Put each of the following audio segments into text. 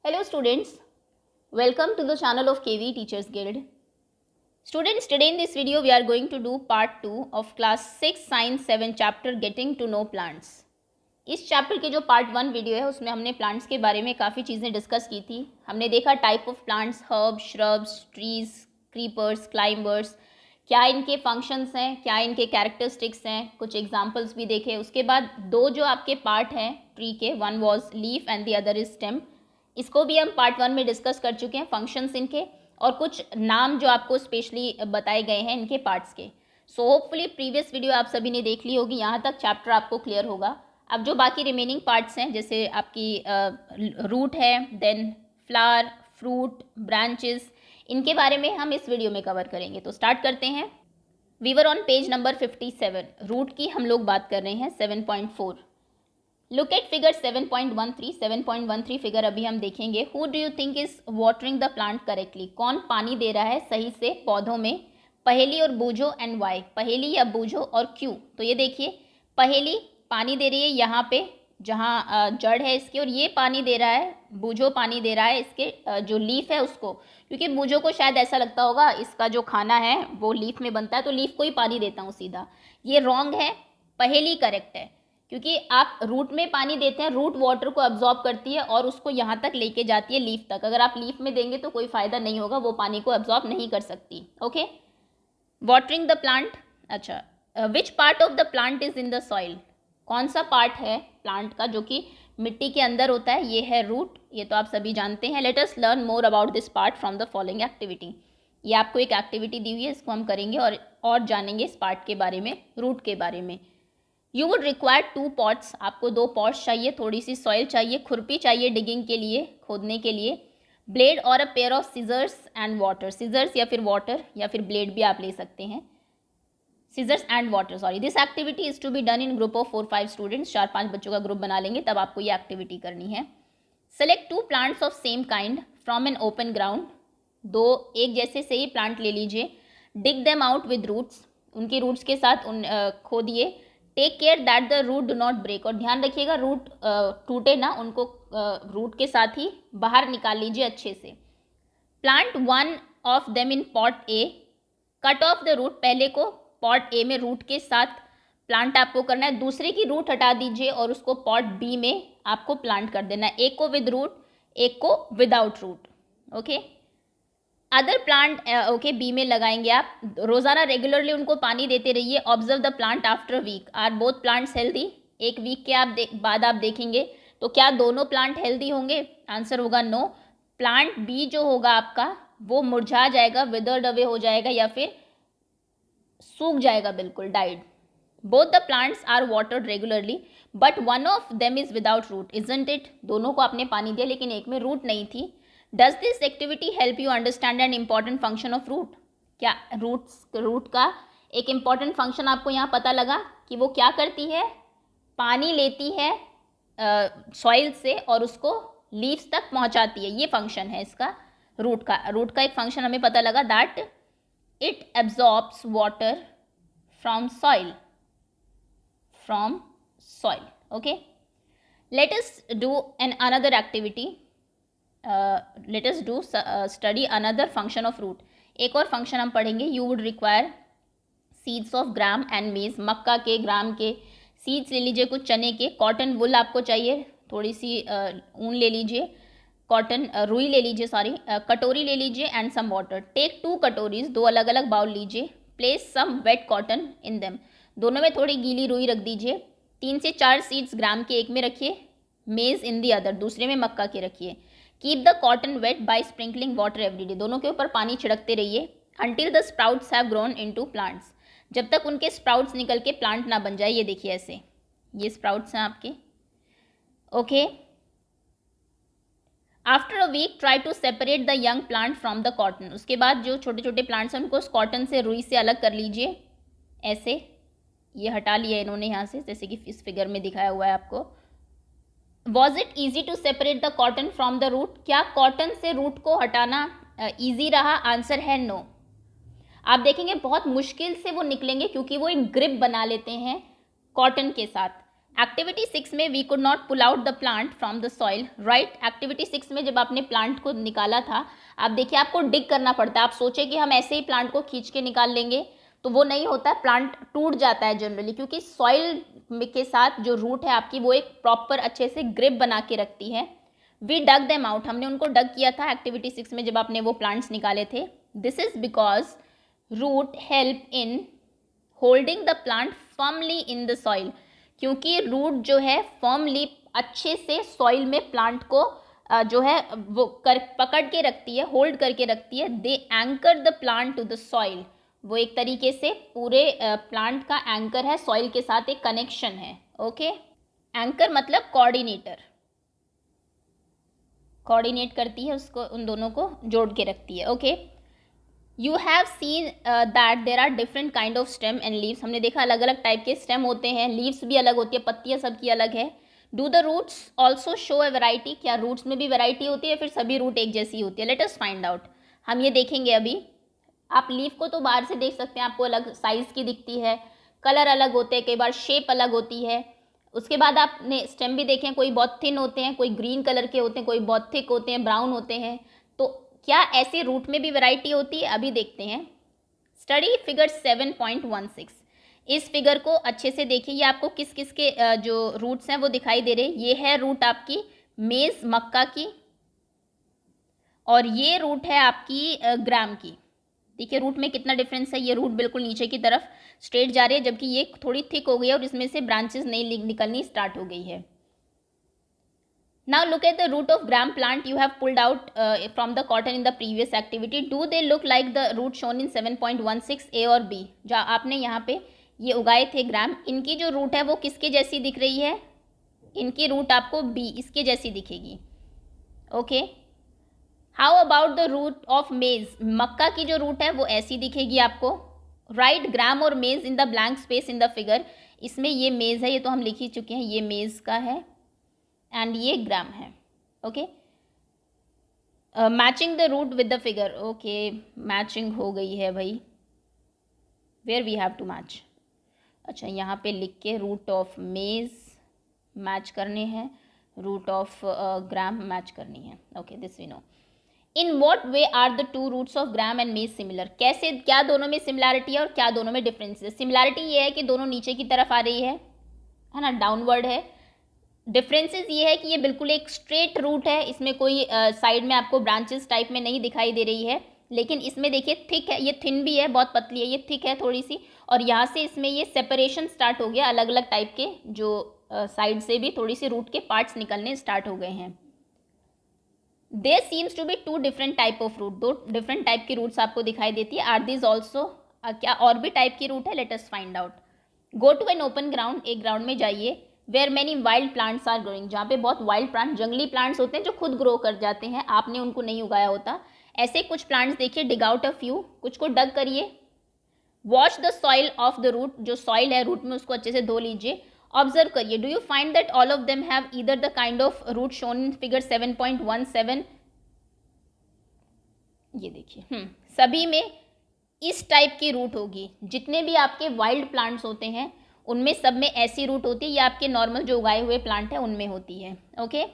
Hello students, welcome to the channel of KV Teachers Guild. Students, today in this video we are going to do part 2 of class 6 science 7 chapter getting to know plants. इस chapter के जो part 1 video है उसमें हमने plants के बारे में काफ़ी चीज़ें डिस्कस की थी. हमने देखा type of plants, herb, shrubs, trees, creepers, climbers, क्या इनके फंक्शंस हैं, क्या इनके कैरेक्टरिस्टिक्स हैं, कुछ एग्जांपल्स भी देखे. उसके बाद दो जो आपके पार्ट हैं ट्री के, one was leaf and the other is stem, इसको भी हम पार्ट 1 में डिस्कस कर चुके हैं, फंक्शंस इनके और कुछ नाम जो आपको स्पेशली बताए गए हैं इनके पार्ट्स के. सो होपफुली प्रीवियस वीडियो आप सभी ने देख ली होगी, यहाँ तक चैप्टर आपको क्लियर होगा. अब जो बाकी रिमेनिंग पार्ट्स हैं जैसे आपकी रूट है, देन फ्लावर, फ्रूट, ब्रांचेस, इनके बारे में हम इस वीडियो में कवर करेंगे. तो स्टार्ट करते हैं. We were on page number 57. Root की हम लोग बात कर रहे हैं 7.4. Look at figure 7.13. 7.13 फिगर अभी हम देखेंगे. Who do you think is watering the plant correctly? कौन पानी दे रहा है सही से पौधों में? पहेली और बूझो एंड वाई. पहेली या बूझो और क्यों? तो ये देखिए, पहेली पानी दे रही है यहाँ पे जहाँ जड़ है इसके, और ये पानी दे रहा है, बूझो पानी दे रहा है इसके जो लीफ है उसको, क्योंकि बूझो को शायद ऐसा लगता होगा इसका जो खाना है वो लीफ में बनता है तो लीफ को ही पानी देता हूँ सीधा. ये रॉन्ग है. पहेली करेक्ट है, क्योंकि आप रूट में पानी देते हैं, रूट वाटर को अब्जॉर्ब करती है और उसको यहाँ तक लेके जाती है लीफ तक. अगर आप लीफ में देंगे तो कोई फ़ायदा नहीं होगा, वो पानी को अब्जॉर्ब नहीं कर सकती. Okay, watering the plant. अच्छा, which part of the plant is in the soil? कौन सा पार्ट है प्लांट का जो कि मिट्टी के अंदर होता है? ये है रूट. ये तो आप सभी जानते हैं. Let us learn more about this part from the following activity. ये आपको एक एक्टिविटी दी हुई है, इसको हम करेंगे और जानेंगे इस पार्ट के बारे में, रूट के बारे में. You would require 2 pots. आपको 2 पॉट्स चाहिए, थोड़ी सी सॉइल चाहिए, खुरपी चाहिए डिगिंग के लिए, खोदने के लिए, ब्लेड और a pair of scissors and water. Scissors या फिर वाटर या फिर ब्लेड भी आप ले सकते हैं. Scissors and water, sorry. This activity is to be done in group of 4-5 students. 4-5 बच्चों का ग्रुप बना लेंगे, तब आपको ये एक्टिविटी करनी है. Select 2 plants of same kind from an open ground. 2 एक जैसे से ही प्लांट ले लीजिए. Dig them out with roots. उनकी रूट्स के साथ खोदिए. Take care that the root do not break. और ध्यान रखिएगा रूट टूटे ना, उनको रूट के साथ ही बाहर निकाल लीजिए अच्छे से. Plant 1 of them in pot A. Cut off the root. पहले को पॉट ए में रूट के साथ प्लांट आपको करना है, दूसरे की रूट हटा दीजिए और उसको पॉट बी में आपको प्लांट कर देना है. एक को विद रूट, एक को without root. Okay, other plant okay B में लगाएंगे आप. रोज़ाना रेगुलरली उनको पानी देते रहिए. Observe the plant after week. Are both plants healthy? एक वीक के बाद आप देखेंगे तो क्या दोनों प्लांट हेल्दी होंगे? आंसर होगा नो. प्लांट बी जो होगा आपका वो मुरझा जाएगा, विदर्ड अवे हो जाएगा या फिर सूख जाएगा, बिल्कुल died. Both the plants are watered regularly but one of them is without root. Isn't it? दोनों को आपने पानी दिया लेकिन एक में रूट नहीं थी. Does this activity help you understand an important function of root? क्या रूट का एक इम्पॉर्टेंट फंक्शन आपको यहाँ पता लगा कि वो क्या करती है? पानी लेती है सॉइल से और उसको लीव्स तक पहुँचाती है. ये फंक्शन है इसका रूट का. रूट का एक फंक्शन हमें पता लगा, that it absorbs water from soil. Okay, let us do another activity. Let us do study another function of root. एक और फंक्शन हम पढ़ेंगे. You would require seeds of gram and maize. मक्का के, ग्राम के सीड्स ले लीजिए, कुछ चने के. कॉटन वुल आपको चाहिए, थोड़ी सी ऊन ले लीजिए. कॉटन रुई ले लीजिए, सॉरी, कटोरी ले लीजिए एंड सम वाटर. टेक 2 कटोरीज. 2 अलग अलग बाउल लीजिए. Place some wet cotton in them. दोनों में थोड़ी गीली रुई रख दीजिए. 3 से 4 सीड्स ग्राम के एक में रखिए, मेज इन दी अदर, दूसरे में मक्का के रखिए. Keep the cotton weight by sprinkling water every day. दोनों के ऊपर पानी छिड़कते रहिए. Until the sprouts have grown into plants. जब तक उनके स्प्राउट्स निकल के प्लांट ना बन जाए. ये देखिए ऐसे, ये स्प्राउट्स हैं आपके. Okay, after a week try to separate the young plant from the cotton. उसके बाद जो छोटे छोटे प्लांट्स हैं उनको उस कॉटन से, रुई से अलग कर लीजिए. ऐसे ये हटा लिया इन्होंने यहाँ से, जैसे कि इस फिगर में दिखाया हुआ है आपको. Was it easy to separate the cotton from the root? क्या कॉटन से रूट को हटाना ईजी रहा? आंसर है नो. आप देखेंगे बहुत मुश्किल से वो निकलेंगे क्योंकि वो एक ग्रिप बना लेते हैं कॉटन के साथ. एक्टिविटी 6 में we could not pull out the plant from the soil, right. Activity 6 में जब आपने प्लांट को निकाला था, आप देखिए आपको डिग करना पड़ता है। आप सोचे कि हम ऐसे ही प्लांट को खींच के निकाल लेंगे, तो वो नहीं होता है, प्लांट टूट जाता है जनरली, क्योंकि सॉइल के साथ जो रूट है आपकी वो एक प्रॉपर अच्छे से ग्रिप बना के रखती है। वी डग देम आउट, हमने उनको डग किया था एक्टिविटी 6 में जब आपने वो प्लांट्स निकाले थे। This is because root help in holding the plant firmly in the soil, क्योंकि रूट जो है फर्मली अच्छे से सॉइल में प्लांट को जो है वो पकड़ के रखती है, होल्ड करके रखती है। They anchor the plant to the soil, वो एक तरीके से पूरे प्लांट का एंकर है, सॉइल के साथ एक कनेक्शन है। ओके, एंकर मतलब कोऑर्डिनेटर, कोऑर्डिनेट करती है उसको, उन दोनों को जोड़ के रखती है। Okay, you have seen that there are different kind of stem and leaves, हमने देखा अलग अलग टाइप के स्टेम होते हैं, लीव्स भी अलग होती है, पत्तियां सबकी अलग है। Do the roots also show a variety, क्या रूट्स में भी वैरायटी होती है, फिर सभी रूट एक जैसी होती है? लेट अस फाइंड आउट, हम ये देखेंगे अभी। आप लीफ को तो बाहर से देख सकते हैं, आपको अलग साइज़ की दिखती है, कलर अलग होते हैं, कई बार शेप अलग होती है। उसके बाद आपने स्टेम भी देखें, कोई बहुत थिन होते हैं, कोई ग्रीन कलर के होते हैं, कोई बहुत थिक होते हैं, ब्राउन होते हैं। तो क्या ऐसे रूट में भी वैरायटी होती है? अभी देखते हैं। स्टडी फिगर 7.16, इस फिगर को अच्छे से देखिए, ये आपको किस किस के जो रूट्स हैं वो दिखाई दे रहे हैं। ये है रूट आपकी मेज़ मक्का की, और ये रूट है आपकी ग्राम की। देखिए रूट में कितना डिफरेंस है, ये रूट बिल्कुल नीचे की तरफ स्ट्रेट जा रही है, जबकि ये थोड़ी थिक हो गई है और इसमें से ब्रांचेस नई निकलनी स्टार्ट हो गई है। Now look at the root of gram plant you have pulled out from the cotton in the previous activity. Do they look like the root shown in 7.16 A और B? जो आपने यहाँ पे ये उगाए थे ग्राम, इनकी जो रूट है वो किसके जैसी दिख रही है? इनकी रूट आपको B इसके जैसी दिखेगी। Okay, how about the root of maize? मक्का की जो रूट है वो ऐसी दिखेगी आपको। राइट ग्राम और मेज in the blank space in the figure, इसमें ये मेज है, ये तो हम लिख ही चुके हैं, ये मेज का है एंड ये ग्राम है। Okay, matching the root with the figure. Okay, matching हो गई है भाई, where we have to match. अच्छा, यहाँ पे लिख के रूट ऑफ मेज मैच करने हैं, रूट ऑफ ग्राम मैच करनी है। Okay, this we know. In what way are the two roots of gram and maize similar? कैसे, क्या दोनों में सिमिलैरिटी है और क्या दोनों में डिफरेंस है? सिमिलैरिटी ये है कि दोनों नीचे की तरफ आ रही है ना, डाउनवर्ड है। डिफरेंसेस ये है कि ये बिल्कुल एक स्ट्रेट रूट है, इसमें कोई साइड में आपको ब्रांचेस टाइप में नहीं दिखाई दे रही है। लेकिन इसमें देखिए थिक है, ये थिन भी है, बहुत पतली है, ये थिक है थोड़ी सी, और यहाँ से इसमें ये सेपरेशन स्टार्ट हो गया, अलग अलग टाइप के जो साइड से भी थोड़ी सी रूट के पार्ट्स निकलने स्टार्ट हो गए हैं। There seems to be two different type of root, दो डिफरेंट टाइप की रूट्स आपको दिखाई देती है। आर दीज ऑल्सो, क्या और भी टाइप की रूट है? Let us find out. Go to an open ground, एक ग्राउंड में जाइए, where many wild plants are growing, जहाँ पे बहुत वाइल्ड प्लांट, जंगली प्लांट्स होते हैं जो खुद ग्रो कर जाते हैं, आपने उनको नहीं उगाया होता। ऐसे कुछ प्लांट्स देखिए, डिग आउट अ फ्यू, कुछ को डग करिए। Wash the soil off the root, जो सॉइल है रूट में उसको अच्छे से धो लीजिए। ऑब्जर्व करिए, do you find that all of them have either the kind of root shown in figure 7.17? ये देखिए, सभी में इस टाइप की रूट होगी। जितने भी आपके वाइल्ड प्लांट्स होते हैं उनमें सब में ऐसी रूट होती है, या आपके नॉर्मल जो उगाए हुए प्लांट है उनमें होती है। Okay,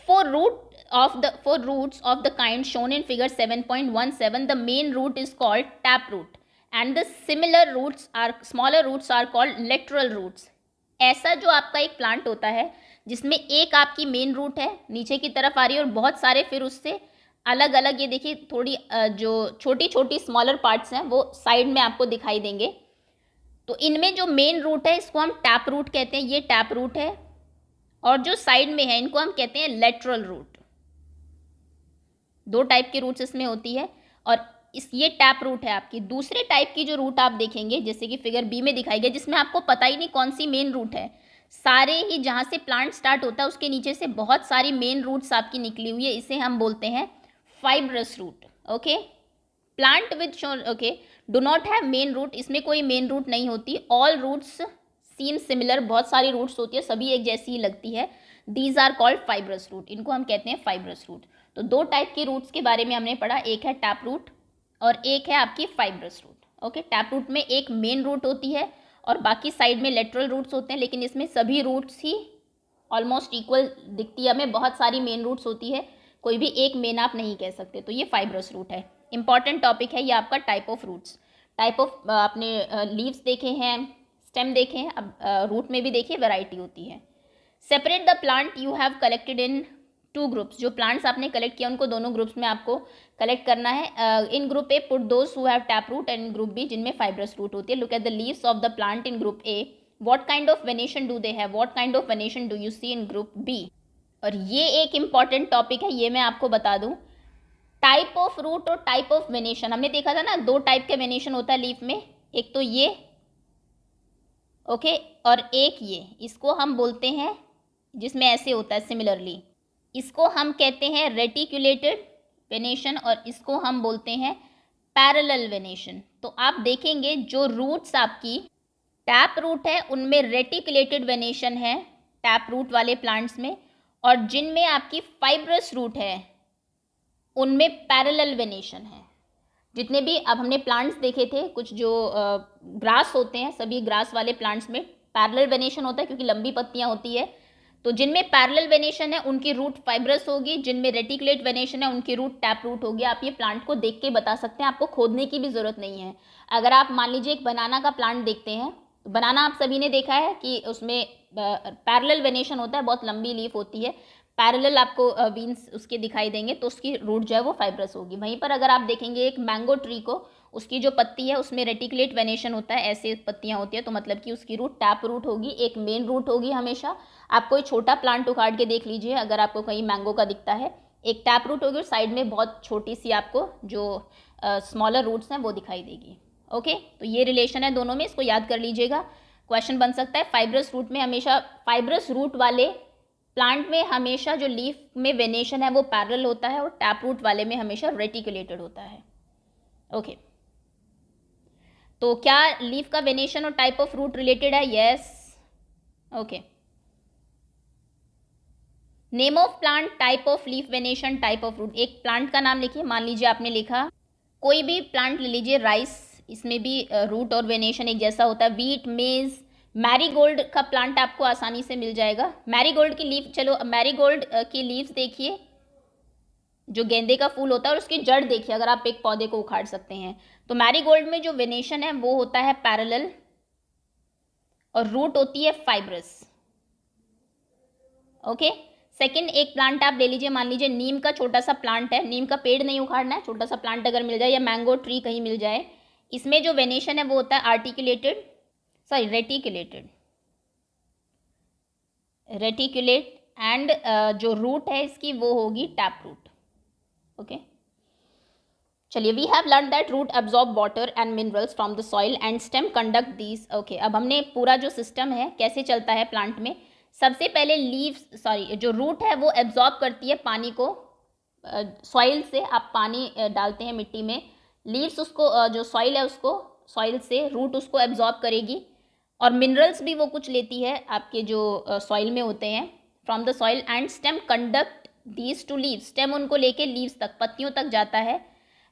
for roots of the kind shown in figure 7.17 the main root is called tap root and the similar roots are, smaller roots are called lateral roots. ऐसा जो आपका एक प्लांट होता है जिसमें एक आपकी मेन रूट है नीचे की तरफ आ रही है और बहुत सारे फिर उससे अलग अलग, ये देखिए थोड़ी जो छोटी छोटी स्मॉलर पार्ट्स हैं वो साइड में आपको दिखाई देंगे। तो इनमें जो मेन रूट है इसको हम टैप रूट कहते हैं, ये टैप रूट है, और जो साइड में है इनको हम कहते हैं लेटरल रूट। दो टाइप की रूट्स इसमें होती है, और ये टैप रूट है आपकी। दूसरे टाइप की जो रूट आप देखेंगे, जैसे कि फिगर बी में दिखाई गई, जिसमें आपको पता ही नहीं कौन सी मेन रूट है, सारे ही जहाँ से प्लांट स्टार्ट होता है उसके नीचे से बहुत सारी मेन रूट्स आपकी निकली हुई है, इसे हम बोलते हैं fibrous root. Okay, plant with okay do not have main root, इसमें कोई मेन रूट नहीं होती। ऑल रूट्स सीम सिमिलर, बहुत सारी रूट्स होती है, सभी एक जैसी ही लगती है। These are called fibrous root, इनको हम कहते हैं फाइब्रस रूट। तो दो टाइप की रूट्स के बारे में हमने पढ़ा, एक है टैप रूट और एक है आपकी fibrous root. Okay, tap root में एक मेन रूट होती है और बाकी साइड में लेटरल रूट्स होते हैं, लेकिन इसमें सभी रूट्स ही ऑलमोस्ट इक्वल दिखती है हमें। बहुत सारी मेन रूट्स होती है, कोई भी एक मेन आप नहीं कह सकते। तो ये फाइब्रस रूट है। इंपॉर्टेंट टॉपिक है ये आपका type of roots. Type of आपने लीव्स देखे हैं, स्टेम देखे हैं, अब रूट में भी देखिए वैरायटी होती है। Separate the plant you have collected in 2 groups. जो प्लांट्स आपने कलेक्ट किया उनको दोनों ग्रुप्स में आपको कलेक्ट करना है। In group A put those who have tap root and group B जिनमें फाइब्रस रूट होती है। Look at the leaves of the plant in group A, what kind of venation do they have, what kind of venation do you see in group B. और ये एक important topic है, ये मैं आपको बता दूं। टाइप ऑफ रूट और टाइप ऑफ वेनेशन हमने देखा था ना, 2 टाइप के वेनेशन होता है लीफ में, एक तो ये ओके और एक ये, इसको हम बोलते हैं जिसमें ऐसे होता है सिमिलरली, इसको हम कहते हैं रेटिकुलेटेड वेनेशन और इसको हम बोलते हैं पैरेलल वेनेशन। तो आप देखेंगे जो रूट्स आपकी टैप रूट है उनमें रेटिकुलेटेड वेनेशन है टैप रूट वाले प्लांट्स में, और जिनमें आपकी फाइब्रस रूट है उनमें पैरेलल वेनेशन है। जितने भी अब हमने प्लांट्स देखे थे, कुछ जो ग्रास होते हैं, सभी ग्रास वाले प्लांट्स में पैरेलल वेनेशन होता है क्योंकि लंबी पत्तियां होती है। तो जिनमें पैरेलल वेनेशन है उनकी रूट फाइब्रस होगी, जिनमें रेटिकुलेट वेनेशन है उनकी रूट टैप रूट होगी। आप ये प्लांट को देख के बता सकते हैं, आपको खोदने की भी ज़रूरत नहीं है। अगर आप मान लीजिए एक बनाना का प्लांट देखते हैं, तो बनाना आप सभी ने देखा है कि उसमें पैरेलल वेनेशन होता है, बहुत लंबी लीफ होती है, पैरेलल आपको बीन्स उसके दिखाई देंगे, तो उसकी रूट जो है वो फाइब्रस होगी। वहीं पर अगर आप देखेंगे एक मैंगो ट्री को, उसकी जो पत्ती है उसमें रेटिकुलेट वेनेशन होता है, ऐसे पत्तियां होती है, तो मतलब कि उसकी रूट टैप रूट होगी, एक मेन रूट होगी हमेशा। आप कोई छोटा प्लांट उखाड़ के देख लीजिए, अगर आपको कहीं मैंगो का दिखता है, एक टैप रूट होगी और साइड में बहुत छोटी सी आपको जो स्मॉलर रूट्स हैं वो दिखाई देगी। ओके, तो ये रिलेशन है दोनों में, इसको याद कर लीजिएगा, क्वेश्चन बन सकता है। फाइब्रस रूट में हमेशा, फाइब्रस रूट वाले प्लांट में हमेशा जो लीफ में वेनेशन है वो पैरेलल होता है और टैप रूट वाले में हमेशा रेटिकुलेटेड होता है। ओके, तो क्या लीफ का वेनेशन और टाइप ऑफ रूट रिलेटेड है? Yes. Okay, name of plant, type of leaf venation, type of root. एक प्लांट का नाम लिखिए, मान लीजिए आपने लिखा कोई भी प्लांट ले लीजिए, राइस, इसमें भी रूट और वेनेशन एक जैसा होता है। वीट, मेज, मैरीगोल्ड का प्लांट आपको आसानी से मिल जाएगा। मैरीगोल्ड की लीफ, चलो मैरीगोल्ड की लीव्स देखिए, जो गेंदे का फूल होता है, और उसकी जड़ देखिए, अगर आप एक पौधे को उखाड़ सकते हैं। तो मैरीगोल्ड में जो वेनेशन है वो होता है पैरेलल और रूट होती है फाइब्रस। ओके, सेकंड एक प्लांट आप ले लीजिए, मान लीजिए नीम का छोटा सा प्लांट है, नीम का पेड़ नहीं उखाड़ना है, छोटा सा प्लांट अगर मिल जाए या मैंगो ट्री कहीं मिल जाए, इसमें जो वेनेशन है वो होता है articulated, sorry reticulated, reticulate, and जो रूट है इसकी वो होगी टैप रूट। ओके, चलिए, we have learn that root absorb water and minerals from the soil and stem conduct these. Okay, अब हमने पूरा जो सिस्टम है कैसे चलता है प्लांट में, सबसे पहले लीव्स, सॉरी जो रूट है वो एब्जॉर्ब करती है पानी को, सॉइल से आप पानी डालते हैं मिट्टी में, लीव्स उसको जो सॉइल है उसको, सॉइल से रूट उसको एब्जॉर्ब करेगी, और मिनरल्स भी वो कुछ लेती है आपके जो सॉइल में होते हैं from the soil, and stem conduct these two leaves, stem उनको लेके लीव्स तक, पत्तियों तक जाता है,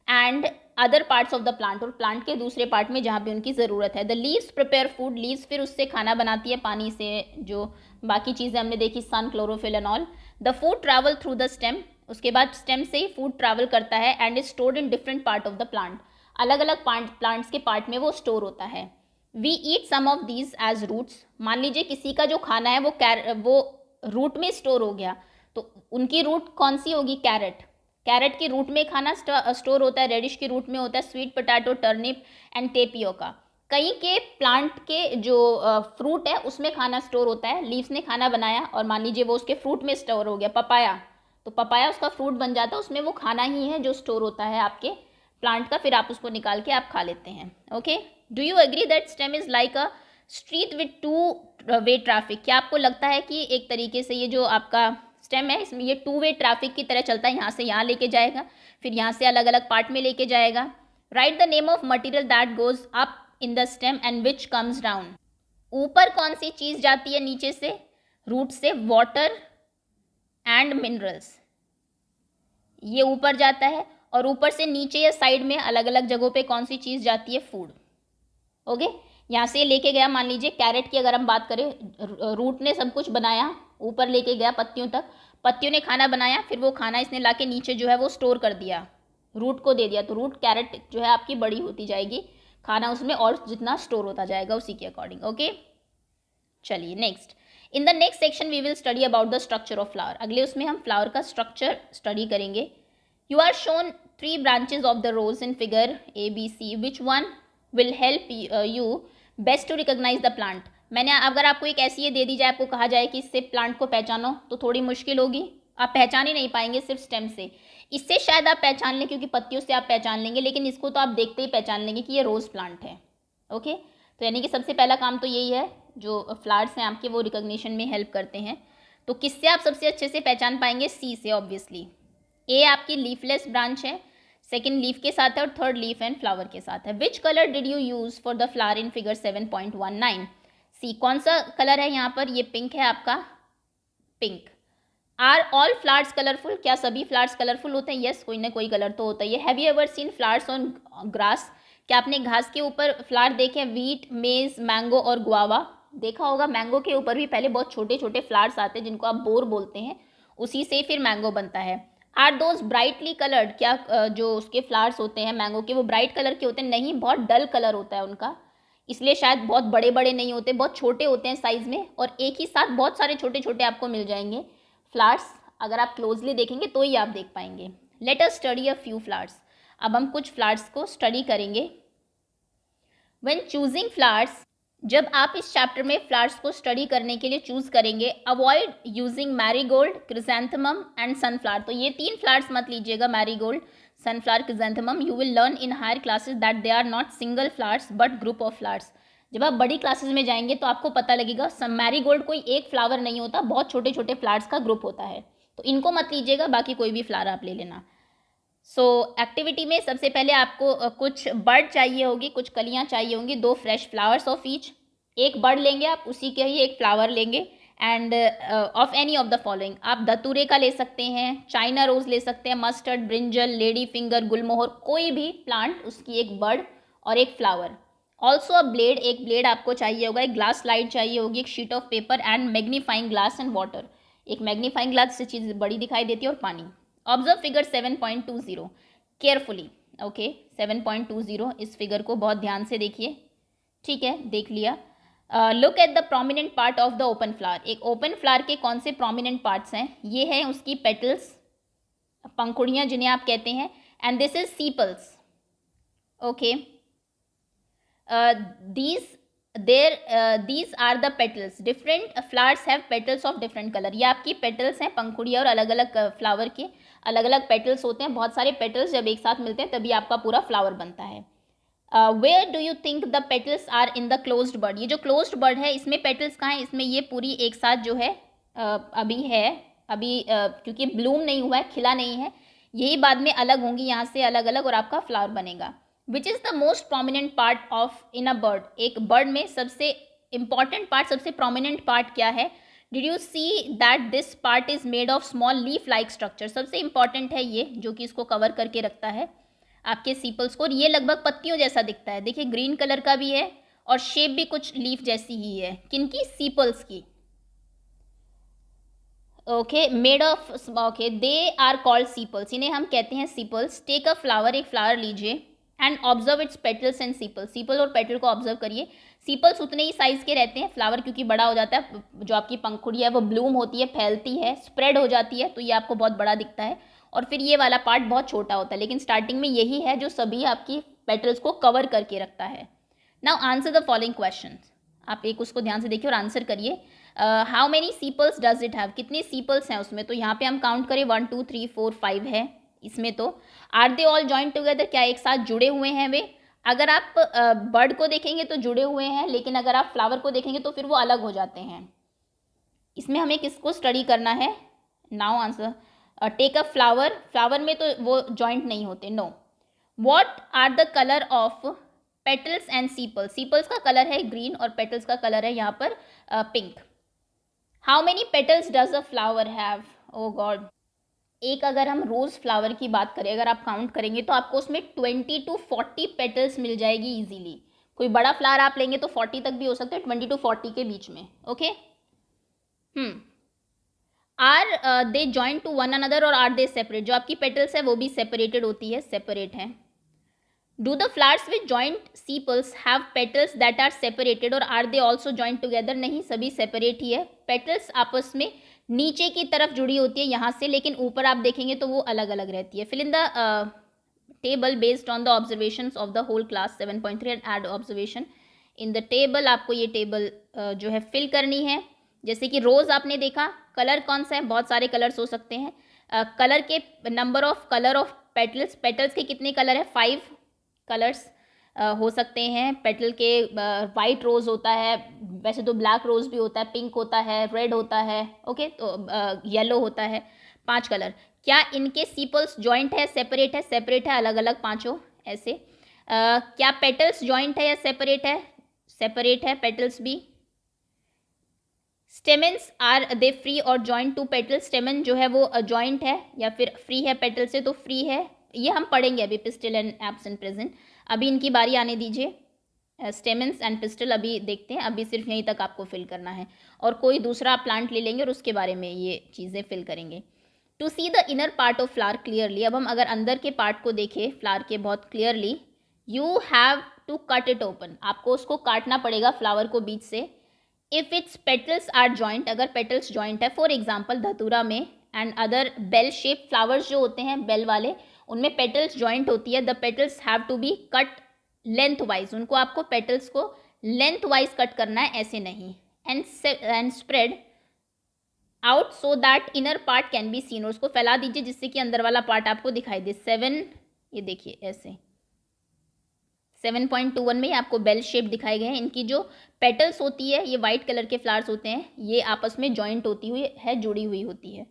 and other parts of the plant, और प्लांट के दूसरे पार्ट में जहाँ भी उनकी ज़रूरत है। The leaves prepare food, leaves फिर उससे खाना बनाती है पानी से, जो बाकी चीज़ें हमने देखी, sun, chlorophyll and all. The food travel through the stem, उसके बाद स्टेम से ही फूड ट्रैवल करता है, and is stored in different part of the plant, अलग अलग प्लांट्स के पार्ट में वो स्टोर होता है। We eat some of these as roots, मान लीजिए किसी का जो खाना है वो रूट में स्टोर हो गया, तो उनकी रूट कौन सी होगी? कैरेट, कैरेट की रूट में खाना स्टोर होता है, रेडिश की रूट में होता है sweet potato, turnip and tapioca. कई के प्लांट के जो फ्रूट है उसमें खाना स्टोर होता है, लीव्स ने खाना बनाया और मान लीजिए वो उसके फ्रूट में स्टोर हो गया, पपाया, तो पपाया उसका फ्रूट बन जाता है, उसमें वो खाना ही है जो स्टोर होता है आपके प्लांट का, फिर आप उसको निकाल के आप खा लेते हैं। Okay, do you agree that stem is like a street with 2 way traffic? क्या आपको लगता है कि एक तरीके से ये जो आपका स्टेम है इसमें ये 2 वे ट्रैफिक की तरह चलता है, यहाँ से यहाँ लेके जाएगा, फिर यहाँ से अलग अलग पार्ट में लेके जाएगा। Right the name of material that goes up in the stem and which comes down, ऊपर कौन सी चीज़ जाती है नीचे से? रूट से वाटर एंड मिनरल्स, ये ऊपर जाता है, और ऊपर से नीचे या साइड में अलग अलग जगहों पे कौन सी चीज़ जाती है? फूड। ओके, यहाँ से लेके गया, मान लीजिए कैरेट की अगर हम बात करें, रूट ने सब कुछ बनाया, ऊपर लेके गया पत्तियों तक, पत्तियों ने खाना बनाया, फिर वो खाना इसने लाके नीचे जो है वो स्टोर कर दिया, रूट को दे दिया, तो रूट कैरेट जो है आपकी बड़ी होती जाएगी, खाना उसमें और जितना स्टोर होता जाएगा उसी के अकॉर्डिंग। ओके, चलिए next, in the next section we will study about the structure of flower. अगले उसमें हम फ्लावर का स्ट्रक्चर स्टडी करेंगे। You are shown 3 branches of the rose in figure ABC, which one will help you best to recognize the plant. मैंने अगर आपको एक ऐसी ये दे दी जाए, आपको कहा जाए कि इससे प्लांट को पहचानो, तो थोड़ी मुश्किल होगी, आप पहचान ही नहीं पाएंगे सिर्फ स्टेम से। इससे शायद आप पहचान लें क्योंकि पत्तियों से आप पहचान लेंगे, लेकिन इसको तो आप देखते ही पहचान लेंगे कि ये रोज़ प्लांट है। ओके, तो यानी कि सबसे पहला काम तो यही है, जो फ्लावर्स हैं आपके वो रिकॉग्निशन में हेल्प करते हैं। तो किससे आप सबसे अच्छे से पहचान पाएंगे? सी से ऑब्वियसली। ए आपकी लीफलेस ब्रांच है, सेकेंड लीफ के साथ है और थर्ड लीफ एंड फ्लावर के साथ है। Which colour did you use for the flower in figure 7.19? सी, कौन सा कलर है यहाँ पर? ये पिंक है आपका, pink. Are all flowers colourful? क्या सभी फ्लावर्स कलरफुल होते हैं? यस, कोई ना कोई कलर तो होता ही है। Have you ever seen flowers on grass? क्या आपने घास के ऊपर फ्लावर देखे? व्हीट, मेज, मैंगो और गुआवा देखा होगा। मैंगो के ऊपर भी पहले बहुत छोटे छोटे फ्लावर्स आते हैं जिनको आप बोर बोलते हैं, उसी से फिर मैंगो बनता है। Are those brightly coloured? क्या जो उसके फ्लावर्स होते हैं मैंगो के वो ब्राइट कलर के होते हैं? नहीं, बहुत डल कलर होता है उनका, इसलिए शायद बहुत बड़े बड़े नहीं होते, बहुत छोटे होते हैं साइज़ में, और एक ही साथ बहुत सारे छोटे छोटे आपको मिल जाएंगे फ्लावर्स। अगर आप क्लोजली देखेंगे तो ही आप देख पाएंगे। Let us study a few flowers. अब हम कुछ फ्लावर्स को स्टडी करेंगे। व्हेन चूजिंग फ्लावर्स, जब आप इस चैप्टर में फ्लावर्स को स्टडी करने के लिए चूज करेंगे, avoid using marigold, chrysanthemum and sunflower. तो ये 3 फ्लावर्स मत लीजिएगा, marigold, sunflower, chrysanthemum. You will learn in higher classes that they are not single flowers but group of flowers. जब आप बड़ी क्लासेस में जाएंगे तो आपको पता लगेगा मैरीगोल्ड कोई एक फ्लावर नहीं होता, बहुत छोटे छोटे फ्लावर्स का ग्रुप होता है, तो इनको मत लीजिएगा, बाकी कोई भी फ्लावर आप ले लेना। सो एक्टिविटी में सबसे पहले आपको कुछ बर्ड चाहिए होगी, कुछ कलियां चाहिए होंगी, 2 फ्रेश फ्लावर्स ऑफ ईच। एक बर्ड लेंगे आप, उसी के ही एक फ्लावर लेंगे, end of any of the following. आप धतूरे का ले सकते हैं, चाइना रोज ले सकते हैं, मस्टर्ड, ब्रिंजल, लेडी फिंगर, गुलमोहर, कोई भी प्लांट, उसकी एक बर्ड और एक फ्लावर। ऑल्सो अ ब्लेड, एक ब्लेड आपको चाहिए होगा, एक ग्लास स्लाइड चाहिए होगी, एक sheet of paper and magnifying glass and water. एक मैग्नीफाइंग ग्लास से चीज़ बड़ी दिखाई देती है, और पानी। Observe figure 7.20 carefully. ओके, 7.20 इस फिगर को बहुत ध्यान से देखिए। ठीक है, देख लिया। Look at the prominent part of the open flower. एक ओपन फ्लावर के कौन से प्रोमिनेंट पार्ट्स हैं? ये हैं उसकी पेटल्स, पंखुड़ियाँ जिन्हें आप कहते हैं, and this is sepals. Okay, these are the petals. Different flowers have petals of different color. ये आपकी petals हैं, पंखुड़ियाँ, और अलग अलग फ्लावर के अलग अलग पेटल्स होते हैं। बहुत सारे पेटल्स जब एक साथ मिलते हैं तभी आपका पूरा फ्लावर बनता है। Where do you think the petals are in the closed bud? ये जो क्लोज्ड बर्ड है इसमें पेटल्स कहाँ है? इसमें ये पूरी एक साथ जो है अभी है, अभी क्योंकि ब्लूम नहीं हुआ है, खिला नहीं है, यही बाद में अलग होंगी, यहाँ से अलग अलग, और आपका फ्लावर बनेगा। Which is the most prominent part of in a bird? एक बर्ड में सबसे इंपॉर्टेंट पार्ट, सबसे प्रोमिनेंट पार्ट क्या है? Did you see that this part is made of small leaf like structure? सबसे इंपॉर्टेंट है ये, जो कि इसको कवर करके रखता है आपके सीपल्स को, और ये लगभग पत्तियों जैसा दिखता है। देखिए ग्रीन कलर का भी है और शेप भी कुछ लीफ जैसी ही है। किनकी? सीपल्स की। Okay, made of, okay, they are called sepals, इन्हें हम कहते हैं सीपल्स। टेक अ फ्लावर, एक फ्लावर लीजिए, and observe its petals and sepal. Sepal और पेटल को ऑब्जर्व करिए। सीपल्स उतने ही साइज के रहते हैं, फ्लावर क्योंकि बड़ा हो जाता है, जो आपकी पंखुड़ी है वो ब्लूम होती है, फैलती है, स्प्रेड हो जाती है, तो ये आपको बहुत बड़ा दिखता है, और फिर ये वाला पार्ट बहुत छोटा होता है, लेकिन स्टार्टिंग में यही है जो सभी आपकी पेटल्स को कवर करके रखता है। Now answer the following question. आप एक उसको ध्यान से देखिए और आंसर करिए। How many sepals does it have? कितने सीपल्स हैं उसमें? तो यहाँ पे हम काउंट करें, 1 2 3 4 5 है इसमें। तो are they all joint together? क्या एक साथ जुड़े हुए हैं वे? अगर आप बर्ड को देखेंगे तो जुड़े हुए हैं, लेकिन अगर आप फ्लावर को देखेंगे तो फिर वो अलग हो जाते हैं। इसमें हमें किसको स्टडी करना है? Now answer. Take a flower, flower में तो वो जॉइंट नहीं होते, no. What are the colour of petals and sepals? Sepals का कलर है ग्रीन और पेटल्स का कलर है यहाँ पर pink. How many petals does a flower have? Oh god, एक अगर हम रोज़ फ्लावर की बात करें, अगर आप काउंट करेंगे तो आपको उसमें 20 to 40 पेटल्स मिल जाएगी इजीली। कोई बड़ा फ्लावर आप लेंगे तो 40 तक भी हो सकता है, 20 to 40 के बीच में. Okay. Are they joint to one another और आर दे सेपरेट? जो आपकी पेटल्स है वो भी सेपरेटेड होती है, सेपरेट है. Do the flowers with joint sepals have petals that are separated or are they also joint together? नहीं, सभी सेपरेट ही है. पेटल्स आपस में नीचे की तरफ जुड़ी होती है यहाँ से, लेकिन ऊपर आप देखेंगे तो वो अलग अलग रहती है. Fill in the table based on the observations of the whole class 7.3 and add observation. In the table आपको ये टेबल जो है फिल करनी है. जैसे कि रोज आपने देखा, कलर कौन सा है? बहुत सारे कलर्स हो सकते हैं. कलर के number of colour of petals, petals के कितने कलर है? 5 कलर्स हो सकते हैं. पेटल के वाइट रोज होता है, वैसे तो ब्लैक रोज भी होता है, पिंक होता है, रेड होता है. ओके, तो येलो होता है. 5 कलर. क्या इनके सीपल्स जॉइंट है, सेपरेट है? सेपरेट है, अलग अलग पांचों ऐसे. क्या पेटल्स जॉइंट है या सेपरेट है? सेपरेट है पेटल्स भी. स्टेमेंस आर दे फ्री और जॉइंट टू पेटल्स? स्टेमन जो है वो जॉइंट है या फिर फ्री है पेटल से? तो फ्री है. ये हम पढ़ेंगे अभी, पिस्टल एंड एब्सेंट प्रेजेंट. अभी इनकी बारी आने दीजिए. स्टेमेंस एंड पिस्टल अभी देखते हैं, अभी सिर्फ यहीं तक आपको फिल करना है. और कोई दूसरा प्लांट ले लेंगे और उसके बारे में ये चीज़ें फिल करेंगे. To see the inner part of flower clearly. अब हम अगर अंदर के पार्ट को देखें फ्लावर के बहुत clearly, you have to cut it open. आपको उसको काटना पड़ेगा फ्लावर को बीच से. If its petals are joint, अगर पेटल्स जॉइंट है, फॉर एग्जाम्पल धतूरा में and other bell shape flowers जो होते हैं बेल वाले, उनमें पेटल्स जॉइंट होती है. The petals have to be cut lengthwise. उनको आपको पेटल्स को लेंथ वाइज कट करना है, ऐसे नहीं. And spread out so that inner part can be seen. और उसको फैला दीजिए जिससे कि अंदर वाला पार्ट आपको दिखाई दे. 7, ये देखिए ऐसे 7.21 में आपको बेल शेप दिखाए गए हैं. इनकी जो पेटल्स होती है, ये वाइट कलर के फ्लावर्स होते हैं, ये आपस में जॉइंट होती हुई है, जुड़ी हुई होती है.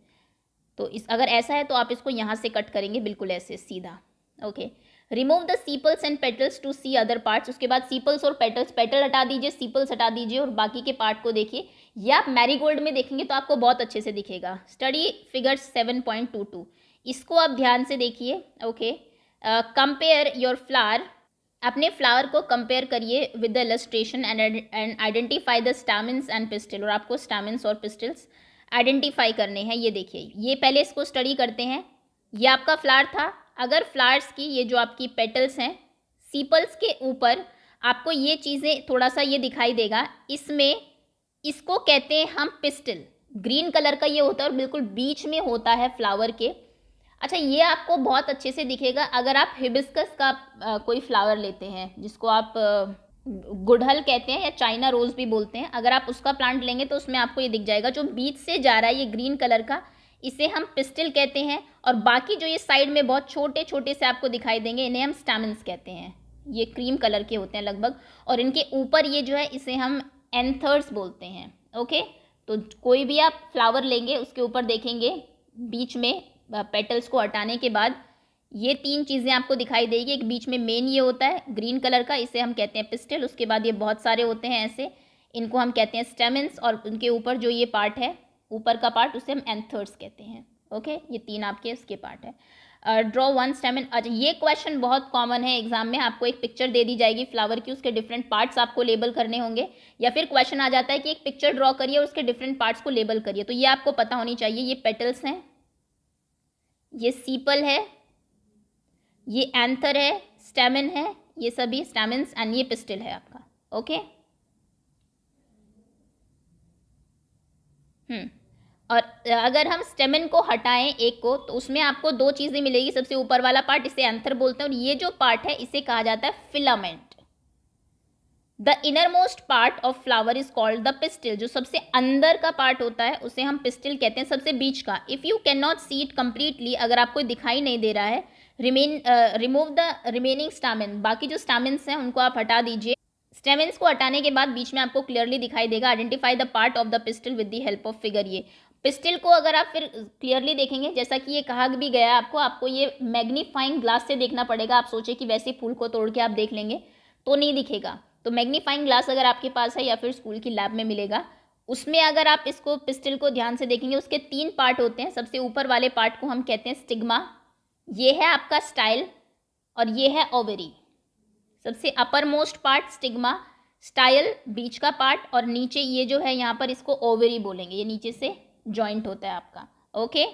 तो इस अगर ऐसा है तो आप इसको यहाँ से कट करेंगे, बिल्कुल ऐसे सीधा. Okay. Remove the sepals and petals to see other parts. उसके बाद सीपल्स और पेटल्स, पेटल हटा दीजिए, सीपल्स हटा दीजिए और बाकी के पार्ट को देखिए. ये आप मैरीगोल्ड में देखेंगे तो आपको बहुत अच्छे से दिखेगा. Study figure 7.22. इसको आप ध्यान से देखिए. ओके. Compare your flower. अपने फ्लावर को कंपेयर करिए with the illustration and identify the stamens and pistil. और आपको स्टैमेंस और पिस्टल्स आइडेंटिफाई करने हैं. ये देखिए, ये पहले इसको स्टडी करते हैं. ये आपका फ्लावर था. अगर फ्लावर्स की ये जो आपकी पेटल्स हैं, सीपल्स के ऊपर आपको ये चीज़ें थोड़ा सा ये दिखाई देगा. इसमें इसको कहते हैं हम पिस्टल. ग्रीन कलर का ये होता है और बिल्कुल बीच में होता है फ्लावर के. अच्छा, ये आपको बहुत अच्छे से दिखेगा अगर आप हिबिस्कस का कोई फ्लावर लेते हैं, जिसको आप गुड़हल कहते हैं या चाइना रोज़ भी बोलते हैं. अगर आप उसका प्लांट लेंगे तो उसमें आपको ये दिख जाएगा, जो बीच से जा रहा है ये ग्रीन कलर का, इसे हम पिस्टल कहते हैं. और बाकी जो ये साइड में बहुत छोटे छोटे से आपको दिखाई देंगे, इन्हें हम स्टैमेंस कहते हैं. ये क्रीम कलर के होते हैं लगभग. और इनके ऊपर ये जो है, इसे हम एंथर्स बोलते हैं. ओके. तो कोई भी आप फ्लावर लेंगे उसके ऊपर देखेंगे बीच में पेटल्स को हटाने के बाद ये 3 चीज़ें आपको दिखाई देगी. एक बीच में मेन ये होता है ग्रीन कलर का, इसे हम कहते हैं पिस्टल. उसके बाद ये बहुत सारे होते हैं ऐसे, इनको हम कहते हैं स्टेमेंस. और उनके ऊपर जो ये पार्ट है, ऊपर का पार्ट, उसे हम एंथर्स कहते हैं. ओके. ये 3 आपके इसके पार्ट है. Draw 1 stamen. अच्छा, ये क्वेश्चन बहुत कॉमन है एग्जाम में. आपको एक पिक्चर दे दी जाएगी फ्लावर की, उसके डिफरेंट पार्ट्स आपको लेबल करने होंगे. या फिर क्वेश्चन आ जाता है कि एक पिक्चर ड्रॉ करिए और उसके डिफरेंट पार्ट्स को लेबल करिए. तो ये आपको पता होनी चाहिए. ये पेटल्स हैं, ये सीपल है, ये एंथर है, स्टेमन है, ये सभी स्टेमेंस, एंड ये पिस्टल है आपका. ओके. और अगर हम स्टेमन को हटाएं एक को, तो उसमें आपको 2 चीज़ें मिलेगी. सबसे ऊपर वाला पार्ट, इसे एंथर बोलते हैं. और ये जो पार्ट है इसे कहा जाता है filament. The inner most part of flower is called the pistil. जो सबसे अंदर का पार्ट होता है उसे हम पिस्टिल कहते हैं, सबसे बीच का. If you can not see it completely, अगर आपको दिखाई नहीं दे रहा है, रिमूव द रिमेनिंग स्टैमेन. बाकी जो स्टैमेंस हैं उनको आप हटा दीजिए. स्टेमेंस को हटाने के बाद बीच में आपको क्लियरली दिखाई देगा, identify the part of the pistil with the help of figure. ये पिस्टिल को अगर आप फिर क्लियरली देखेंगे, जैसा कि ये कहा भी गया आपको ये मैग्नीफाइंग ग्लास से देखना पड़ेगा. आप सोचे कि वैसे फूल को तोड़ के आप देख लेंगे तो नहीं दिखेगा. तो मैग्नीफाइंग ग्लास अगर आपके पास है या फिर स्कूल की लैब में मिलेगा, उसमें अगर आप इसको पिस्टिल को ध्यान से देखेंगे, उसके 3 पार्ट होते हैं. सबसे ऊपर वाले पार्ट को हम कहते हैं स्टिग्मा. ये है आपका स्टाइल और ये है ओवरी. सबसे upper most part stigma, style बीच का पार्ट, और नीचे ये जो है यहाँ पर इसको ओवरी बोलेंगे, ये नीचे से जॉइंट होता है आपका। Okay,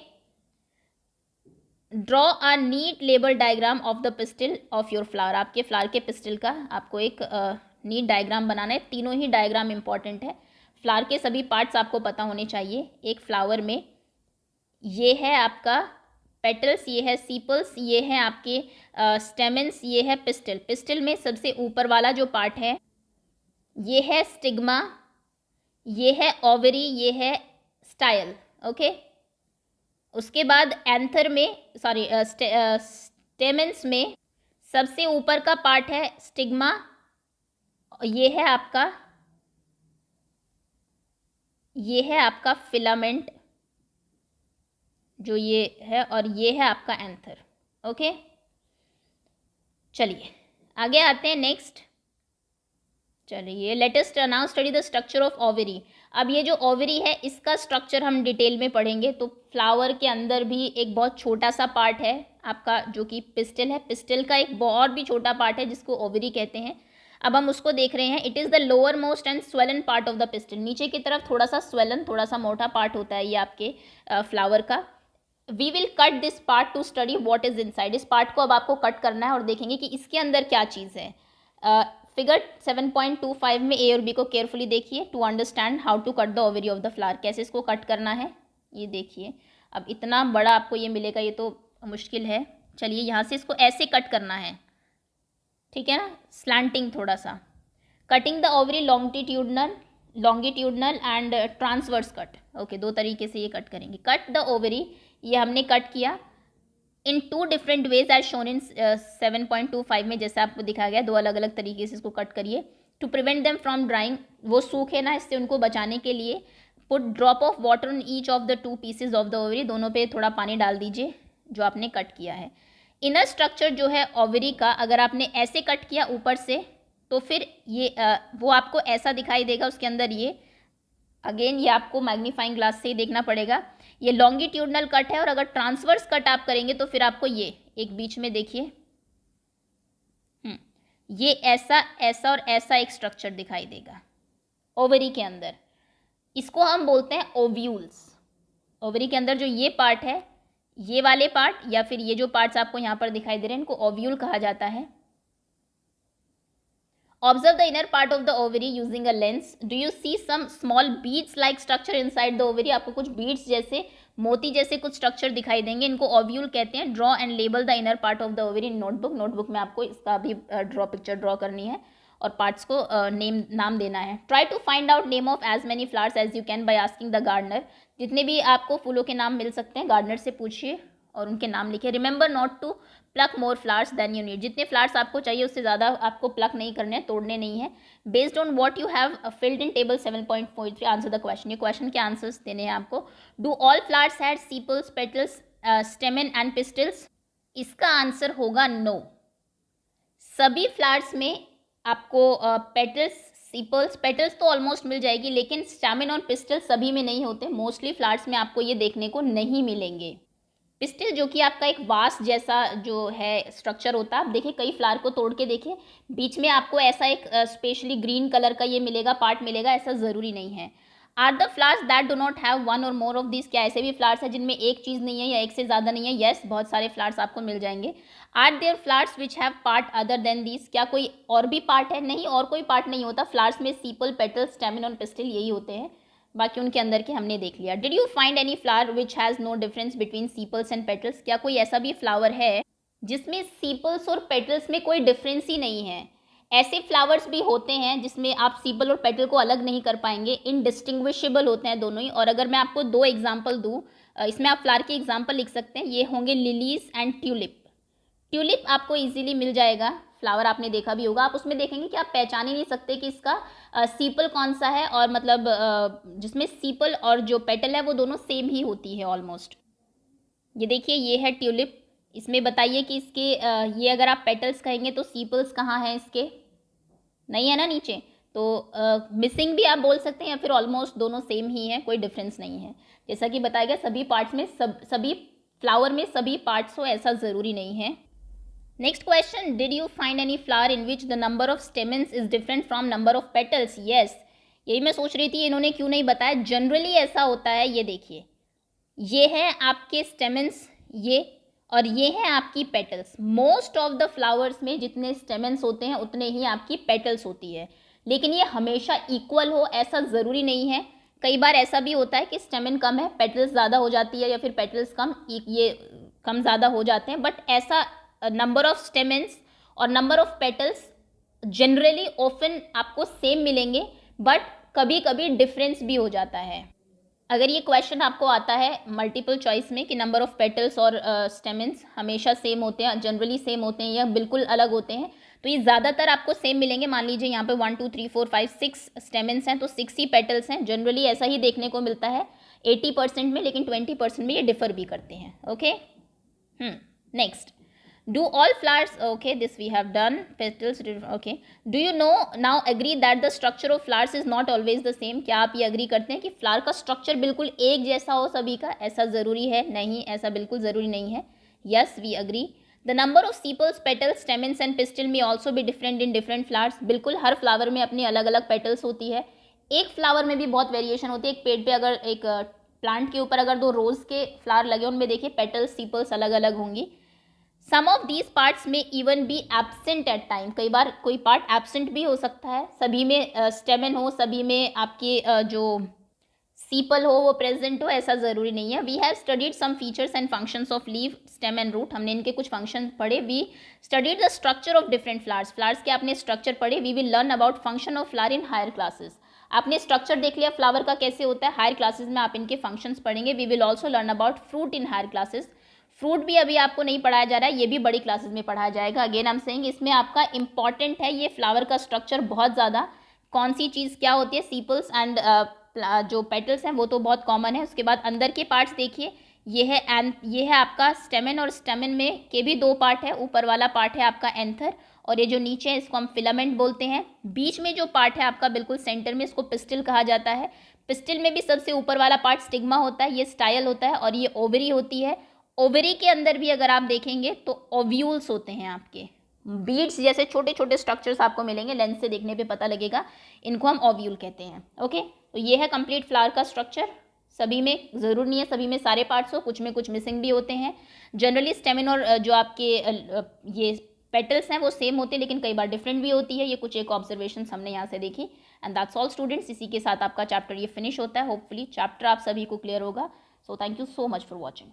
draw a neat label diagram of the pistil of your flower. आपके फ्लावर के पिस्टिल का आपको एक नीट डायग्राम बनाना है। तीनों ही डायग्राम इंपॉर्टेंट है। फ्लावर के सभी पार्ट्स आपको पता होने चाहिए। एक फ्लावर में ये है आपका पेटल्स, ये है सीपल्स, ये है आपके स्टेमेंस, ये है पिस्टिल। पिस्टिल में सबसे ऊपर वाला जो पार्ट है ये है स्टिग्मा, ये है ओवरी, ये है स्टाइल। ओके, उसके बाद एंथर में स्टेमेंस में सबसे ऊपर का पार्ट है स्टिग्मा, ये है आपका फिलामेंट जो ये है, और ये है आपका एंथर। ओके, चलिए आगे आते हैं नेक्स्ट। चलिए let us now study the structure of ovary. अब ये जो ओवरी है इसका स्ट्रक्चर हम डिटेल में पढ़ेंगे। तो फ्लावर के अंदर भी एक बहुत छोटा सा पार्ट है आपका जो कि पिस्टिल है। पिस्टिल का एक बहुत भी छोटा पार्ट है जिसको ओवरी कहते हैं। अब हम उसको देख रहे हैं। It is the lower most and swollen part of the pistil. नीचे की तरफ थोड़ा सा स्वेलन, थोड़ा सा मोटा पार्ट होता है ये आपके फ्लावर का। We will cut this part to study what is inside. इस पार्ट को अब आपको कट करना है और देखेंगे कि इसके अंदर क्या चीज़ है। फिगर 7.25 में ए और बी को केयरफुली देखिए to understand how to cut the ovary of the flower. कैसे इसको कट करना है ये देखिए। अब इतना बड़ा आपको ये मिलेगा, ये तो मुश्किल है। चलिए यहाँ से इसको ऐसे कट करना है, ठीक है ना, स्लैंटिंग थोड़ा सा। Cutting the ovary longitudinal and transverse cut. Okay, दो तरीके से ये कट करेंगे। कट द ओवरी, ये हमने कट किया in 2 different ways as shown in 7.25 में, जैसे आपको दिखाया गया। 2 अलग अलग तरीके से इसको कट करिए। To prevent them from drying, वो सूखे ना, इससे उनको बचाने के लिए put drop of water on each of the 2 pieces of the ovary. दोनों पे थोड़ा पानी डाल दीजिए जो आपने कट किया है। इनर स्ट्रक्चर जो है ओवरी का, अगर आपने ऐसे कट किया ऊपर से तो फिर ये वो आपको ऐसा दिखाई देगा। उसके अंदर ये अगेन ये आपको मैग्नीफाइंग ग्लास से ही देखना पड़ेगा। ये लॉन्गिट्यूडनल कट है, और अगर ट्रांसवर्स कट आप करेंगे तो फिर आपको ये एक बीच में देखिए ये ऐसा ऐसा और ऐसा एक स्ट्रक्चर दिखाई देगा ओवरी के अंदर। इसको हम बोलते हैं ओव्यूल्स। ओवरी के अंदर जो ये पार्ट है, ये वाले पार्ट या फिर ये जो पार्ट्स आपको यहाँ पर दिखाई दे रहे हैं, इनको ओव्यूल कहा जाता है। Observe the inner part of the ovary using a lens. Do you see some small beads-like structure inside the ovary? आपको कुछ beads जैसे, मोती जैसे कुछ स्ट्रक्चर दिखाई देंगे, इनको ओव्यूल कहते हैं। Draw and label the inner part of the ovary in notebook. Notebook में आपको इसका भी पिक्चर ड्रॉ करनी है और पार्ट्स को नाम देना है। Try to find out name of as many flowers as you can by asking the gardener. जितने भी आपको फूलों के नाम मिल सकते हैं गार्डनर से पूछिए और उनके नाम लिखिए। Remember not to pluck more flowers than you need. जितने फ्लावर्स आपको चाहिए उससे ज़्यादा आपको प्लक नहीं करने हैं, तोड़ने नहीं है। Based on what you have filled in table 7.43 answer the question. ये क्वेश्चन के आंसर्स देने हैं आपको। Do all flowers have sepals, petals, स्टेमन and pistols? इसका आंसर होगा नो। सभी फ्लावर्स में आपको पेटल्स, सीपल्स, पेटल्स तो ऑलमोस्ट मिल जाएगी, लेकिन स्टेमन और पिस्टल सभी में नहीं होते। मोस्टली फ्लावर्स में आपको ये देखने को नहीं मिलेंगे। पिस्टिल जो कि आपका एक वास जैसा जो है स्ट्रक्चर होता है। आप देखिए कई फ्लावर को तोड़ के देखिए, बीच में आपको ऐसा एक स्पेशली ग्रीन कलर का ये मिलेगा, पार्ट मिलेगा, ऐसा ज़रूरी नहीं है। Are the flowers that do not have one or more of this? क्या ऐसे भी फ्लावर्स हैं जिनमें एक चीज़ नहीं है या एक से ज़्यादा नहीं है? येस, बहुत सारे फ्लावर्स आपको मिल जाएंगे। Are there flowers which have part other than this? क्या कोई और भी पार्ट है? नहीं, और कोई पार्ट नहीं होता। फ्लावर्स में सीपल, पेटल, स्टेमन और पिस्टिल यही होते हैं, बाकी उनके अंदर के हमने देख लिया। Did you find any flower which has no difference between sepals and petals? क्या कोई ऐसा भी फ्लावर है जिसमें सीपल्स और पेटल्स में कोई डिफरेंस ही नहीं है? ऐसे फ्लावर्स भी होते हैं जिसमें आप सीपल और पेटल को अलग नहीं कर पाएंगे, इनडिस्टिंग्विशेबल होते हैं दोनों ही। और अगर मैं आपको 2 एग्जाम्पल दूँ, इसमें आप फ्लावर के एग्जाम्पल लिख सकते हैं। ये होंगे लिलीज एंड ट्यूलिप। ट्यूलिप आपको इजीली मिल जाएगा, फ्लावर आपने देखा भी होगा। आप उसमें देखेंगे कि आप पहचान ही नहीं सकते कि इसका सीपल कौन सा है, और मतलब जिसमें सीपल और जो पेटल है वो दोनों सेम ही होती है ऑलमोस्ट। ये देखिए, ये है ट्यूलिप। इसमें बताइए कि इसके ये अगर आप पेटल्स कहेंगे तो सीपल्स कहाँ हैं इसके? नहीं है ना नीचे, तो मिसिंग भी आप बोल सकते हैं, या फिर ऑलमोस्ट दोनों सेम ही है, कोई डिफरेंस नहीं है। जैसा कि बताया गया सभी पार्ट्स में सभी फ्लावर में सभी पार्ट्स हो, ऐसा ज़रूरी नहीं है। Next question, did you find any flower in which the number of stamens is different from number of petals? Yes, यही मैं सोच रही थी इन्होंने क्यों नहीं बताया। जनरली ऐसा होता है, ये देखिए, ये है आपके स्टेमेंस, ये, और ये है आपकी petals. Most of the flowers में जितने स्टेमेंस होते हैं उतने ही आपकी पेटल्स होती है, लेकिन ये हमेशा इक्वल हो ऐसा ज़रूरी नहीं है। कई बार ऐसा भी होता है कि स्टेमेन कम है, पेटल्स ज़्यादा हो जाती है, या फिर पेटल्स कम, ये कम ज़्यादा हो जाते हैं। बट ऐसा नंबर ऑफ स्टेमेंस और number of petals generally often आपको सेम मिलेंगे, बट कभी कभी डिफरेंस भी हो जाता है। अगर ये क्वेश्चन आपको आता है मल्टीपल चॉइस में कि नंबर ऑफ पेटल्स और स्टेमेंस हमेशा सेम होते हैं, जनरली सेम होते हैं या बिल्कुल अलग होते हैं, तो ये ज़्यादातर आपको सेम मिलेंगे। मान लीजिए यहाँ पे 1 2 3 4 5 6 स्टेमेंस हैं, तो 6 ही पेटल्स हैं। जनरली ऐसा ही देखने को मिलता है 80% में, लेकिन 20% में ये डिफर भी करते हैं। Okay, next, do all flowers, okay, this we have done, petals, okay, do you know now agree that the structure of flowers is not always the same? क्या आप ये अग्री करते हैं कि फ्लावर का स्ट्रक्चर बिल्कुल एक जैसा हो सभी का? ऐसा ज़रूरी है? नहीं, ऐसा बिल्कुल ज़रूरी नहीं है। Yes, we agree. The number of sepals, petals, stamens and pistil may also be different in different flowers. बिल्कुल, हर फ्लावर में अपनी अलग अलग पेटल्स होती है। एक फ्लावर में भी बहुत वेरिएशन होती है। एक पेड़ पे अगर एक प्लांट के ऊपर अगर 2 रोज़ के फ्लावर लगे, उनमें देखिए पेटल्स, सीपल्स अलग अलग होंगी। Some of these parts may even be absent at time, कई बार कोई पार्ट एब्सेंट भी हो सकता है। सभी में स्टेमेन हो, सभी में आपके जो सीपल हो वो प्रेजेंट हो, ऐसा ज़रूरी नहीं है। We have studied some features and functions of leave, stem and root, हमने इनके कुछ फंक्शन पढ़े। We studied the structure of different flowers, flowers के आपने स्ट्रक्चर पढ़े। We will learn about function of flower in higher classes, आपने structure देख लिया फ्लावर का कैसे होता है, हायर क्लासेस में आप इनके फंक्शंस पढ़ेंगे। We will also learn about fruit in higher classes, fruit भी अभी आपको नहीं पढ़ाया जा रहा है, ये भी बड़ी क्लासेस में पढ़ाया जाएगा। अगेन आई एम सेइंग, इसमें आपका इंपॉर्टेंट है ये फ्लावर का स्ट्रक्चर बहुत ज़्यादा, कौन सी चीज़ क्या होती है, सीपल्स एंड जो पेटल्स हैं वो तो बहुत कॉमन है। उसके बाद अंदर के पार्ट्स देखिए, ये है ये है आपका स्टेमेन, और स्टेमेन में के भी 2 पार्ट है। ऊपर वाला पार्ट है आपका एंथर, और ये जो नीचे है इसको हम फिलामेंट बोलते हैं। बीच में जो पार्ट है आपका बिल्कुल सेंटर में, इसको पिस्टिल कहा जाता है। पिस्टिल में भी सबसे ऊपर वाला पार्ट स्टिग्मा होता है, ये स्टाइल होता है, और ये ओवरी होती है। ओवरी के अंदर भी अगर आप देखेंगे तो ओव्यूल्स होते हैं, आपके बीड्स जैसे छोटे छोटे स्ट्रक्चर्स आपको मिलेंगे, लेंस से देखने पे पता लगेगा, इनको हम ओव्यूल कहते हैं। ओके, तो ये है कंप्लीट फ्लावर का स्ट्रक्चर। सभी में ज़रूर नहीं है सभी में सारे पार्ट्स हो, कुछ में कुछ मिसिंग भी होते हैं। जनरली स्टेमिन और जो आपके ये पेटल्स हैं वो सेम होते हैं, लेकिन कई बार डिफरेंट भी होती है। ये कुछ एक ऑब्जर्वेशन हमने यहाँ से देखी। एंड दैट्स ऑल स्टूडेंट्स, इसी के साथ आपका चैप्टर ये फिनिश होता है। होपफुली चैप्टर आप सभी को क्लियर होगा। So thank you so much for watching.